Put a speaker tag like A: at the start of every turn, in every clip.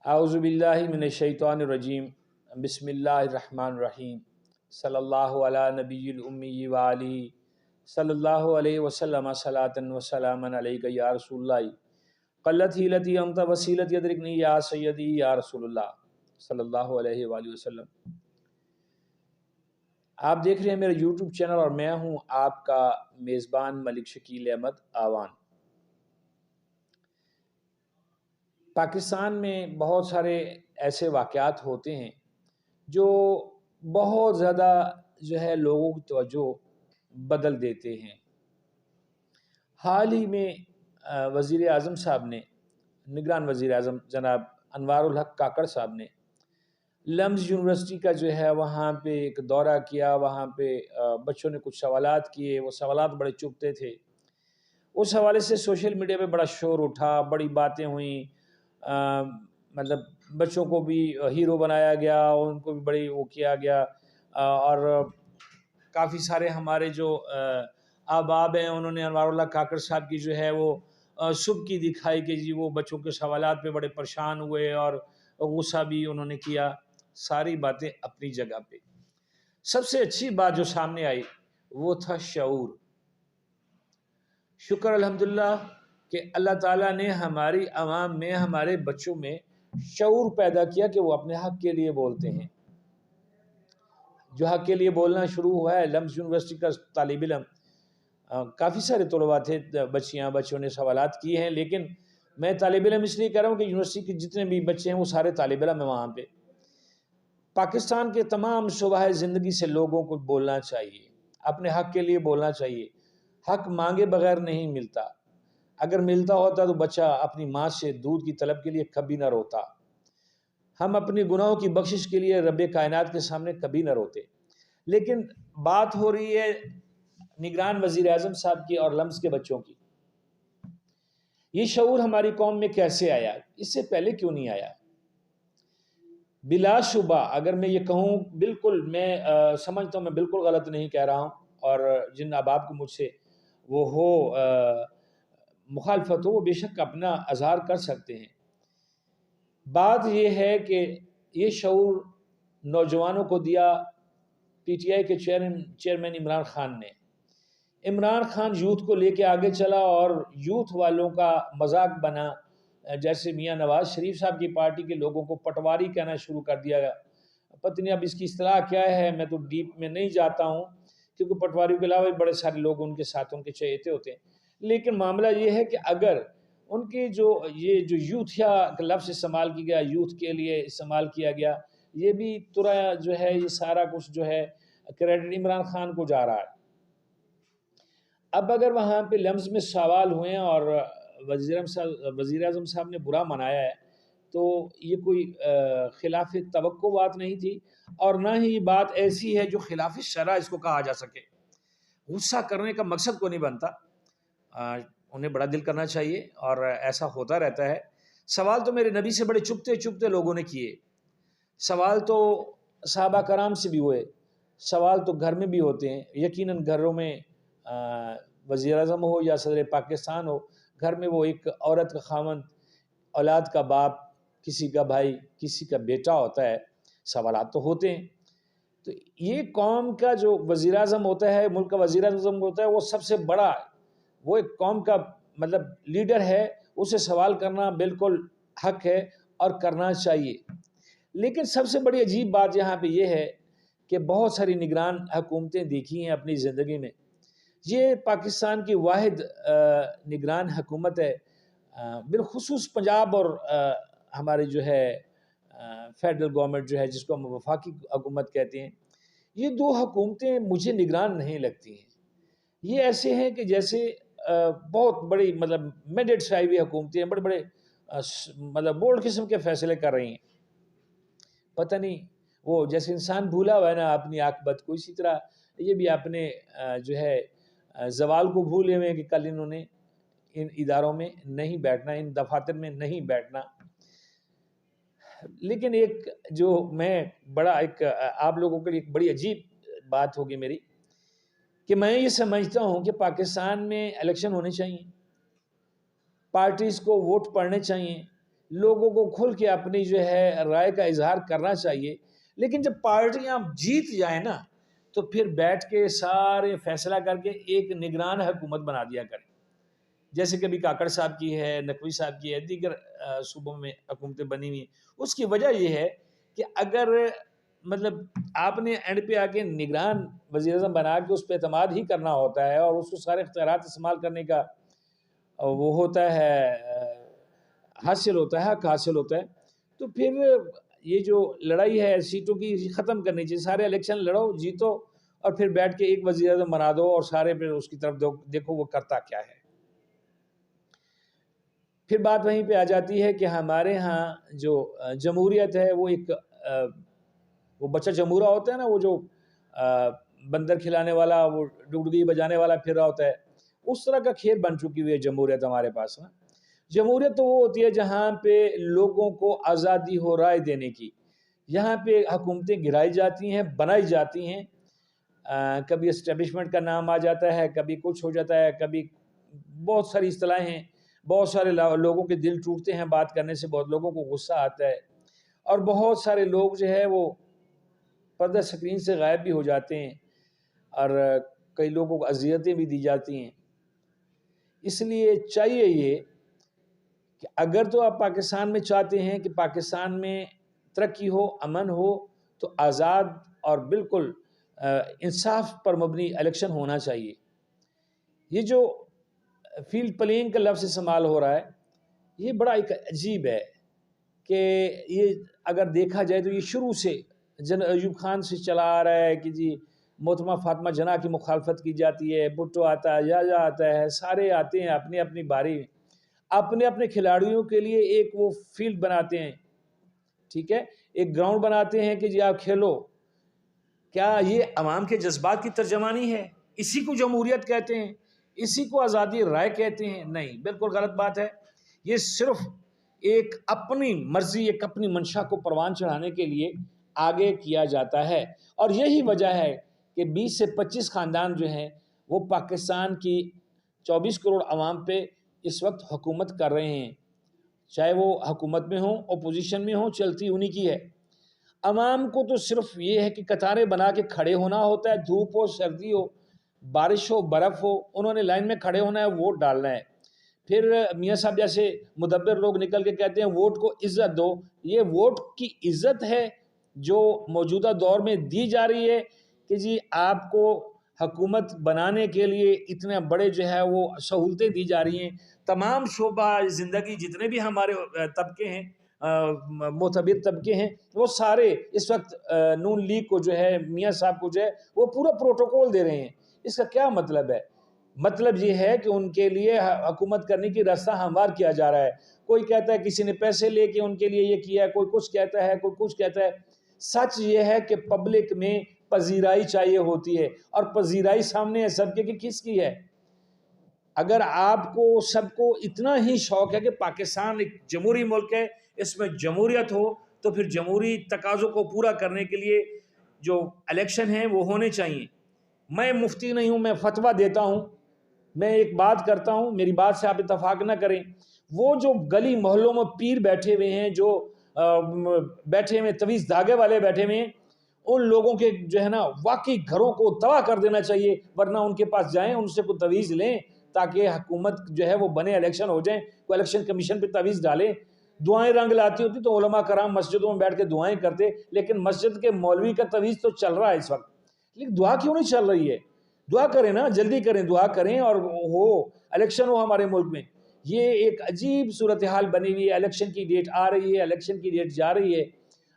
A: اعوذ باللہ من الشیطان الرجیم بسم اللہ الرحمن الرحیم صلی اللہ علی نبی الامی وآلہ صلی اللہ علیہ وسلم صلاۃ وسلام علیک یا رسول اللہ قلت حیلتی انت وسیلتی ادرکنی یا سیدی یا رسول اللہ صلی اللہ علیہ وآلہ وسلم۔ آپ دیکھ رہے ہیں میرا یوٹیوب چینل اور میں ہوں آپ کا میزبان ملک شکیل احمد آوان۔ پاکستان میں بہت سارے ایسے واقعات ہوتے ہیں جو بہت زیادہ لوگوں کی توجہ بدل دیتے ہیں۔ حال ہی میں وزیر اعظم صاحب نے، نگران وزیر اعظم جناب انوار الحق کاکڑ صاحب نے لمز یونیورسٹی کا وہاں پہ ایک دورہ کیا۔ وہاں پہ بچوں نے کچھ سوالات کیے، وہ سوالات بڑے چبھتے تھے۔ اس حوالے سے سوشل میڈیا پہ بڑا شور اٹھا، بڑی باتیں ہوئیں، مطلب بچوں کو بھی ہیرو بنایا گیا، ان کو بھی بڑی وہ کیا گیا، اور کافی سارے ہمارے جو احباب ہیں انہوں نے انوار اللہ کاکڑ صاحب کی وہ صبح کی دکھائی کہ جی وہ بچوں کے سوالات پہ بڑے پریشان ہوئے اور غصہ بھی انہوں نے کیا۔ ساری باتیں اپنی جگہ پہ۔ سب سے اچھی بات جو سامنے آئی وہ تھا شعور۔ شکر الحمدللہ کہ اللہ تعالیٰ نے ہماری عوام میں، ہمارے بچوں میں شعور پیدا کیا کہ وہ اپنے حق کے لیے بولتے ہیں۔ جو حق کے لیے بولنا شروع ہوا ہے، لمز یونیورسٹی کا طالب علم، کافی سارے طلباء تھے، بچوں نے سوالات کیے ہیں، لیکن میں طالب علم اس لیے کہہ رہا ہوں کہ یونیورسٹی کے جتنے بھی بچے ہیں وہ سارے طالب علم ہیں وہاں پہ۔ پاکستان کے تمام شعبۂ زندگی سے لوگوں کو بولنا چاہیے، اپنے حق کے لیے بولنا چاہیے۔ حق مانگے بغیر نہیں ملتا، اگر ملتا ہوتا تو بچہ اپنی ماں سے دودھ کی طلب کے لیے کبھی نہ روتا۔ ہم اپنی گناہوں کی بخشش کے لیے رب کائنات کے سامنے کبھی نہ روتے۔ لیکن بات ہو رہی ہے نگران وزیر اعظم صاحب کی اور لمز کے بچوں کی۔ یہ شعور ہماری قوم میں کیسے آیا؟ اس سے پہلے کیوں نہیں آیا؟ بلا شبہ اگر میں یہ کہوں، بالکل میں سمجھتا ہوں میں بالکل غلط نہیں کہہ رہا ہوں، اور جن احباب کو مجھ سے وہ ہو مخالفت ہو وہ بے شک اپنا اظہار کر سکتے ہیں۔ بات یہ ہے کہ یہ شعور نوجوانوں کو دیا پی ٹی آئی کے چیئرمین عمران خان نے۔ عمران خان یوتھ کو لے کے آگے چلا اور یوتھ والوں کا مذاق بنا، جیسے میاں نواز شریف صاحب کی پارٹی کے لوگوں کو پٹواری کہنا شروع کر دیا گیا۔ پتہ نہیں اب اس کی اصطلاح کیا ہے، میں تو ڈیپ میں نہیں جاتا ہوں، کیونکہ پٹواریوں کے علاوہ بڑے سارے لوگ ان کے ساتھ ان کے چہیتے ہوتے ہیں۔ لیکن معاملہ یہ ہے کہ اگر ان کی جو یوتھیا لفظ استعمال کیا گیا، یوتھ کے لیے استعمال کیا گیا، یہ بھی ترا یہ سارا کچھ کریڈٹ عمران خان کو جا رہا ہے۔ اب اگر وہاں پہ لمز میں سوال ہوئے ہیں اور وزیر اعظم صاحب نے برا منایا ہے تو یہ کوئی خلاف توقع بات نہیں تھی، اور نہ ہی بات ایسی ہے جو خلاف شرع اس کو کہا جا سکے۔ غصہ کرنے کا مقصد کو نہیں بنتا، انہیں بڑا دل کرنا چاہیے، اور ایسا ہوتا رہتا ہے۔ سوال تو میرے نبی سے بڑے چپتے لوگوں نے کیے، سوال تو صحابہ کرام سے بھی ہوئے، سوال تو گھر میں بھی ہوتے ہیں۔ یقیناً گھروں میں وزیر اعظم ہو یا صدر پاکستان ہو، گھر میں وہ ایک عورت کا خاوند، اولاد کا باپ، کسی کا بھائی، کسی کا بیٹا ہوتا ہے، سوالات تو ہوتے ہیں۔ تو یہ قوم کا جو وزیر اعظم ہوتا ہے، ملک کا وزیر اعظم ہوتا ہے، وہ سب سے بڑا، وہ ایک قوم کا لیڈر ہے، اسے سوال کرنا بالکل حق ہے اور کرنا چاہیے۔ لیکن سب سے بڑی عجیب بات یہاں پہ یہ ہے کہ بہت ساری نگران حکومتیں دیکھی ہیں اپنی زندگی میں، یہ پاکستان کی واحد نگران حکومت ہے، بالخصوص پنجاب اور ہمارے فیڈرل گورنمنٹ جس کو ہم وفاقی حکومت کہتے ہیں، یہ دو حکومتیں مجھے نگران نہیں لگتی ہیں۔ یہ ایسے ہیں کہ جیسے بہت بڑی مینڈیٹ سے آئی ہوئی حکومتیں ہیں، بڑے بولڈ قسم کے فیصلے کر رہی ہیں۔ پتہ نہیں وہ جیسے انسان بھولا ہوا ہے نا اپنی عاقبت کو، اسی طرح یہ بھی اپنے زوال کو بھولے ہوئے ہیں کہ کل انہوں نے ان اداروں میں نہیں بیٹھنا، ان دفاتر میں نہیں بیٹھنا۔ لیکن ایک آپ لوگوں کے لیے ایک بڑی عجیب بات ہوگی میری، کہ میں یہ سمجھتا ہوں کہ پاکستان میں الیکشن ہونے چاہیے، پارٹیز کو ووٹ پڑنے چاہیے، لوگوں کو کھل کے اپنی جو ہے رائے کا اظہار کرنا چاہیے، لیکن جب پارٹیاں جیت جائیں نا تو پھر بیٹھ کے سارے فیصلہ کر کے ایک نگران حکومت بنا دیا کریں، جیسے کبھی کاکڑ صاحب کی ہے، نقوی صاحب کی ہے، دیگر صوبوں میں حکومتیں بنی ہوئی ہیں۔ اس کی وجہ یہ ہے کہ اگر مطلب آپ نے اینڈ پہ آ کے نگران وزیر اعظم بنا کے اس پہ اعتماد ہی کرنا ہوتا ہے اور اس کو سارے اختیارات استعمال کرنے کا وہ ہوتا ہے، حاصل ہوتا ہے، حق حاصل ہوتا ہے، تو پھر یہ جو لڑائی ہے سیٹوں کی ختم کرنی چاہیے، سارے الیکشن لڑو، جیتو، اور پھر بیٹھ کے ایک وزیر اعظم بنا دو اور سارے پھر اس کی طرف دیکھو وہ کرتا کیا ہے۔ پھر بات وہیں پہ آ جاتی ہے کہ ہمارے ہاں جو جمہوریت ہے وہ ایک وہ بچہ جمہورہ ہوتا ہے نا، وہ جو بندر کھلانے والا، وہ ڈگڈگی بجانے والا پھر رہا ہوتا ہے، اس طرح کا کھیل بن چکی ہوئی ہے جمہوریت ہمارے پاس نا۔ جمہوریت تو وہ ہوتی ہے جہاں پہ لوگوں کو آزادی ہو رائے دینے کی، یہاں پہ حکومتیں گرائی جاتی ہیں، بنائی جاتی ہیں، کبھی اسٹیبلشمنٹ کا نام آ جاتا ہے، کبھی کچھ ہو جاتا ہے، کبھی بہت ساری اصطلاحیں ہیں، بہت سارے لوگوں کے دل ٹوٹتے ہیں بات کرنے سے، بہت لوگوں کو غصہ آتا ہے، اور بہت سارے لوگ جو ہے وہ پردہ سکرین سے غائب بھی ہو جاتے ہیں، اور کئی لوگوں کو اذیتیں بھی دی جاتی ہیں۔ اس لیے چاہیے یہ کہ اگر تو آپ پاکستان میں چاہتے ہیں کہ پاکستان میں ترقی ہو، امن ہو، تو آزاد اور بالکل انصاف پر مبنی الیکشن ہونا چاہیے۔ یہ جو فیلڈ پلینگ کا لفظ استعمال ہو رہا ہے، یہ بڑا ایک عجیب ہے کہ یہ اگر دیکھا جائے تو یہ شروع سے ایوب خان سے چلا آ رہا ہے کہ جی محترمہ فاطمہ جناح کی مخالفت کی جاتی ہے، بھٹو آتا ہے، یا آتا ہے، سارے آتے ہیں اپنی اپنی باری میں، اپنے اپنے کھلاڑیوں کے لیے ایک وہ فیلڈ بناتے ہیں، ٹھیک ہے، ایک گراؤنڈ بناتے ہیں کہ جی آپ کھیلو۔ کیا یہ عوام کے جذبات کی ترجمانی ہے؟ اسی کو جمہوریت کہتے ہیں؟ اسی کو آزادی رائے کہتے ہیں؟ نہیں، بالکل غلط بات ہے۔ یہ صرف ایک اپنی مرضی، ایک اپنی منشا کو پروان چڑھانے کے لیے آگے کیا جاتا ہے، اور یہی وجہ ہے کہ 20 سے 25 خاندان جو ہیں وہ پاکستان کی 24 کروڑ عوام پہ اس وقت حکومت کر رہے ہیں، چاہے وہ حکومت میں ہوں، اپوزیشن میں ہوں، چلتی انہی کی ہے۔ عوام کو تو صرف یہ ہے کہ قطاریں بنا کے کھڑے ہونا ہوتا ہے، دھوپ ہو، سردی ہو، بارش ہو، برف ہو، انہوں نے لائن میں کھڑے ہونا ہے، ووٹ ڈالنا ہے۔ پھر میاں صاحب جیسے مدبر لوگ نکل کے کہتے ہیں ووٹ کو عزت دو۔ یہ ووٹ کی عزت ہے جو موجودہ دور میں دی جا رہی ہے کہ جی آپ کو حکومت بنانے کے لیے اتنے بڑے جو ہے وہ سہولتیں دی جا رہی ہیں۔ تمام شعبہ زندگی جتنے بھی ہمارے طبقے ہیں، معتبر طبقے ہیں، وہ سارے اس وقت نون لیگ کو جو ہے، میاں صاحب کو جو ہے وہ پورا پروٹوکول دے رہے ہیں۔ اس کا کیا مطلب ہے؟ مطلب یہ ہے کہ ان کے لیے حکومت کرنے کی راستہ ہموار کیا جا رہا ہے۔ کوئی کہتا ہے کسی نے پیسے لے کے ان کے لیے یہ کیا ہے، کوئی کچھ کہتا ہے، کوئی کچھ کہتا ہے۔ سچ یہ ہے کہ پبلک میں پذیرائی چاہیے ہوتی ہے، اور پذیرائی سامنے ہے سب کے کہ کس کی ہے۔ اگر آپ کو سب کو اتنا ہی شوق ہے کہ پاکستان ایک جمہوری ملک ہے، اس میں جمہوریت ہو، تو پھر جمہوری تقاضوں کو پورا کرنے کے لیے جو الیکشن ہیں وہ ہونے چاہیے۔ میں مفتی نہیں ہوں، میں فتویٰ دیتا ہوں، میں ایک بات کرتا ہوں، میری بات سے آپ اتفاق نہ کریں۔ وہ جو گلی محلوں میں پیر بیٹھے ہوئے ہیں، جو بیٹھے ہوئے تویز دھاگے والے بیٹھے ہوئے ہیں، ان لوگوں کے جو ہے نا واقعی گھروں کو تباہ کر دینا چاہیے، ورنہ ان کے پاس جائیں، ان سے کوئی تویز لیں تاکہ حکومت جو ہے وہ بنے، الیکشن ہو جائیں، کوئی الیکشن کمیشن پہ تویز ڈالیں۔ دعائیں رنگ لاتی ہوتی تو علماء کرام مسجدوں میں بیٹھ کے دعائیں کرتے، لیکن مسجد کے مولوی کا تویز تو چل رہا ہے اس وقت، لیکن دعا کیوں نہیں چل رہی ہے؟ دعا کریں نا، جلدی کریں، دعا کریں اور ہو الیکشن ہو ہمارے ملک میں۔ یہ ایک عجیب صورتحال بنی ہوئی ہے، الیکشن کی ڈیٹ آ رہی ہے، الیکشن کی ڈیٹ جا رہی ہے۔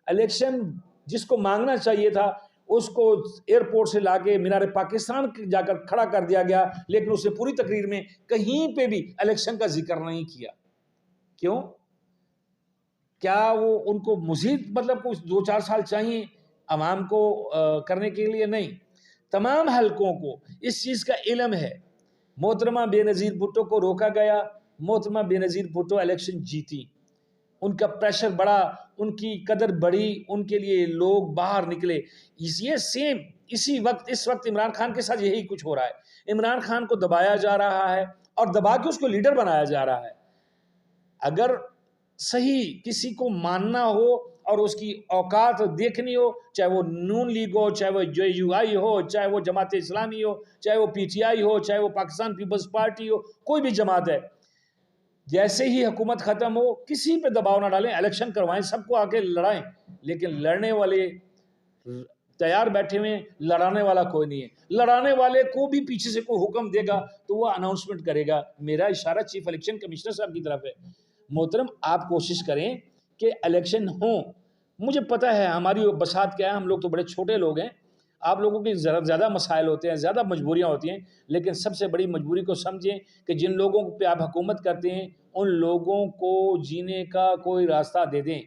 A: الیکشن جس کو مانگنا چاہیے تھا اس کو ایئرپورٹ سے لا کے مینار پاکستان جا کر کھڑا کر دیا گیا، لیکن اس نے پوری تقریر میں کہیں پہ بھی الیکشن کا ذکر نہیں کیا۔ کیوں؟ کیا وہ ان کو مزید مطلب کچھ 2-4 سال چاہیے عوام کو کرنے کے لیے؟ نہیں، تمام حلقوں کو اس چیز کا علم ہے۔ محترمہ بے نظیر بھٹو کو روکا گیا، محترمہ بے نظیر بھٹو الیکشن جیتی، ان کا پریشر بڑھا، ان کی قدر بڑھی، ان کے لیے لوگ باہر نکلے۔ یہ سیم اسی وقت اس وقت عمران خان کے ساتھ یہی کچھ ہو رہا ہے۔ عمران خان کو دبایا جا رہا ہے اور دبا کے اس کو لیڈر بنایا جا رہا ہے۔ اگر صحیح کسی کو ماننا ہو اور اس کی اوقات دیکھنی ہو، چاہے وہ نون لیگ ہو، چاہے وہ JUI ہو، چاہے وہ جماعت اسلامی ہو، چاہے وہ PTI ہو، چاہے وہ پاکستان پیپلز پارٹی ہو، کوئی بھی جماعت ہے، جیسے ہی حکومت ختم ہو کسی پہ دباؤ نہ ڈالیں، الیکشن کروائیں، سب کو آ کے لڑائیں، لیکن لڑنے والے تیار بیٹھے ہوئے، لڑانے والا کوئی نہیں ہے۔ لڑانے والے کو بھی پیچھے سے کوئی حکم دے گا تو وہ اناؤنسمنٹ کرے گا۔ میرا اشارہ چیف الیکشن کمشنر صاحب کی طرف ہے، محترم آپ کوشش کریں کہ الیکشن ہوں۔ مجھے پتہ ہے ہماری بساط کیا ہے، ہم لوگ تو بڑے چھوٹے لوگ ہیں، آپ لوگوں کی زیادہ مسائل ہوتے ہیں، زیادہ مجبوریاں ہوتی ہیں، لیکن سب سے بڑی مجبوری کو سمجھیں کہ جن لوگوں پہ آپ حکومت کرتے ہیں ان لوگوں کو جینے کا کوئی راستہ دے دیں۔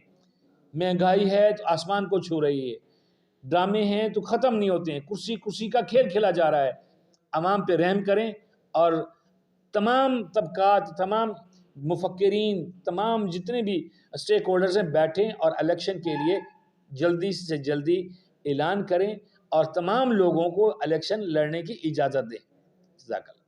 A: مہنگائی ہے تو آسمان کو چھو رہی ہے، ڈرامے ہیں تو ختم نہیں ہوتے ہیں، کرسی کا کھیل کھیلا جا رہا ہے۔ عوام پہ رحم کریں اور تمام طبقات، تمام مفکرین، تمام جتنے بھی اسٹیک ہولڈرز ہیں بیٹھیں اور الیکشن کے لیے جلدی سے جلدی اعلان کریں اور تمام لوگوں کو الیکشن لڑنے کی اجازت دیں۔ جزاک اللہ۔